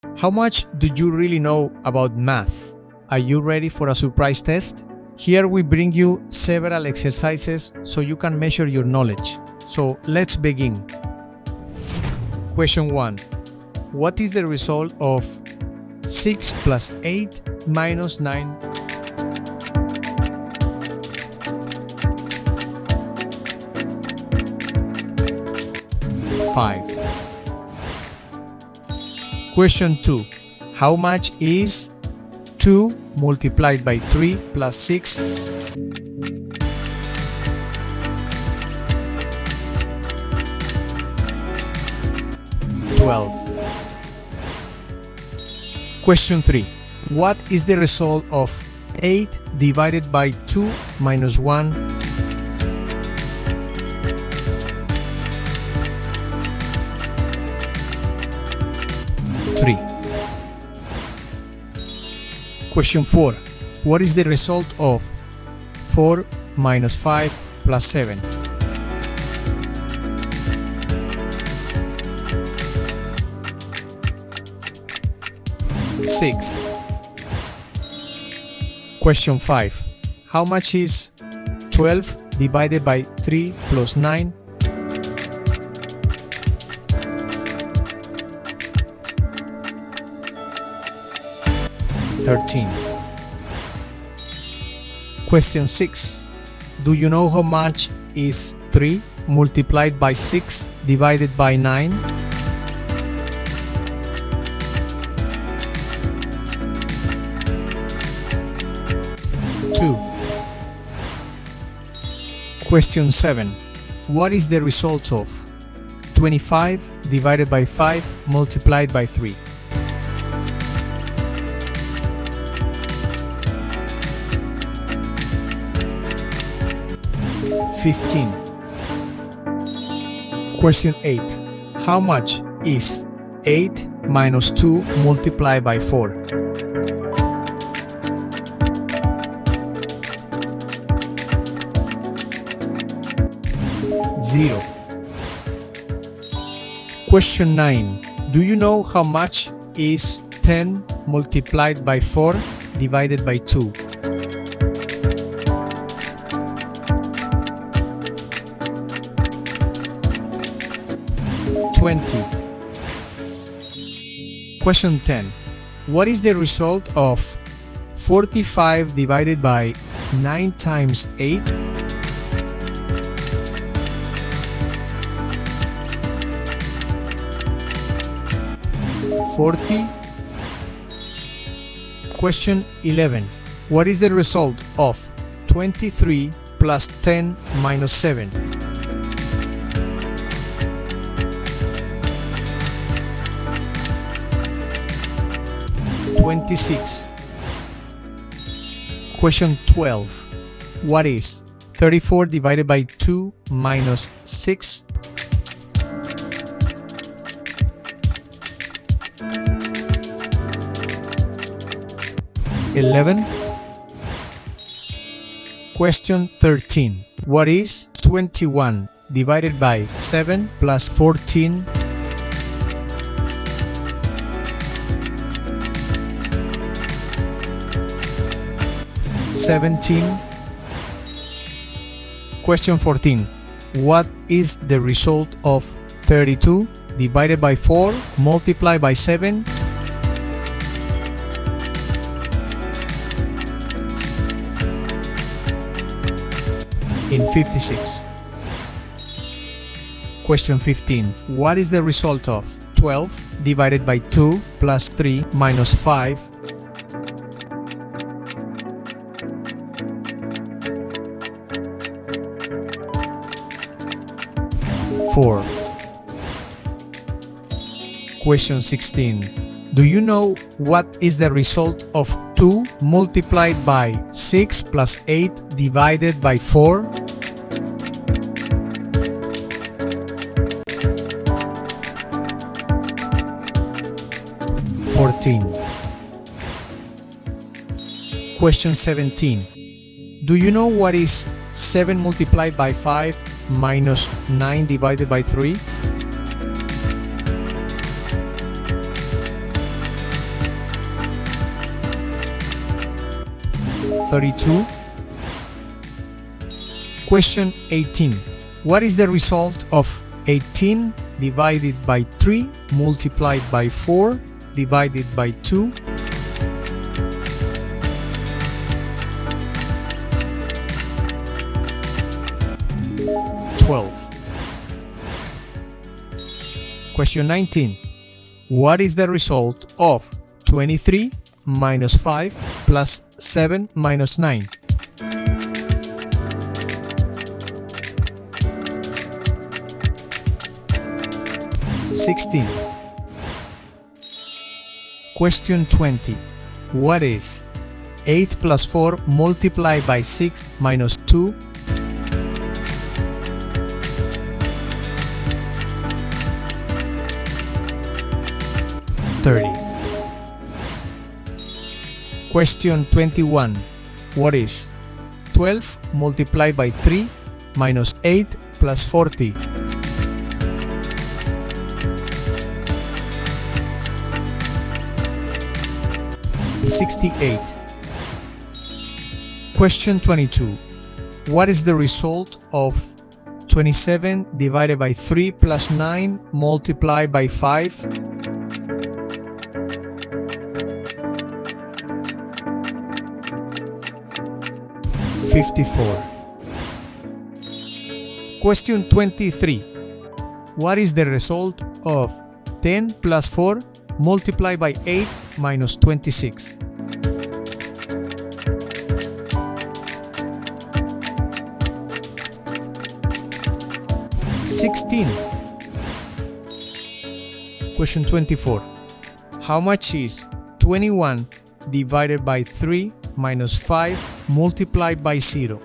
How much do you really know about math? Are you ready for a surprise test? Here we bring you several exercises so you can measure your knowledge. So let's begin. Question 1. What is the result of 6 plus 8 minus 9? Question 2. How much is 2 multiplied by 3 plus 6? Question 3. What is the result of 8 divided by 2 minus 1? Question 4. What is the result of 4 minus 5 plus 7? Question 5. How much is 12 divided by 3 plus 9? Question 6. Do you know how much is 3 multiplied by 6 divided by 9? Question 7. What is the result of 25 divided by 5 multiplied by 3? Question 8. How much is 8 minus 2 multiplied by 4? Question 9. Do you know how much is 10 multiplied by 4 divided by 2? Question 10. What is the result of 45 divided by 9 times 8? Question 11. What is the result of 23 plus 10 minus 7? Question 12. What is 34 divided by 2 minus 6? Question 13. What is 21 divided by 7 plus 14? Question 14. What is the result of 32 divided by 4 multiplied by 7? In 56. Question 15. What is the result of 12 divided by 2 plus 3 minus 5? Question 16. Do you know what is the result of 2 multiplied by 6 plus 8 divided by 4? Question 17. Do you know what is 7 multiplied by 5 minus 9 divided by 3? 32. Question 18. What is the result of 18 divided by 3 multiplied by 4 divided by 2? 12. Question 19. What is the result of 23 minus 5 plus 7 minus 9? 16. Question 20. What is 8 plus 4 multiplied by 6 minus 2? 30. Question 21. What is 12 multiplied by 3 minus 8 plus 40? 68. Question 22. What is the result of 27 divided by 3 plus 9 multiplied by 5? 54. Question 23. What is the result of 10 plus 4 multiplied by 8 minus 26? 16. Question 24. How much is 21 divided by 3 minus 5 multiplied by 0?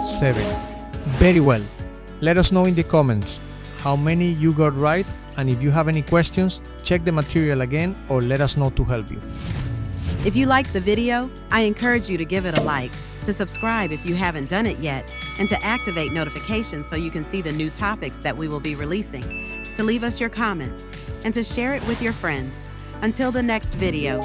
7. Very well. Let us know in the comments how many you got right, and if you have any questions, check the material again or let us know to help you. If you liked the video, I encourage you to give it a like, to subscribe if you haven't done it yet, and to activate notifications so you can see the new topics that we will be releasing, to leave us your comments, and to share it with your friends. Until the next video,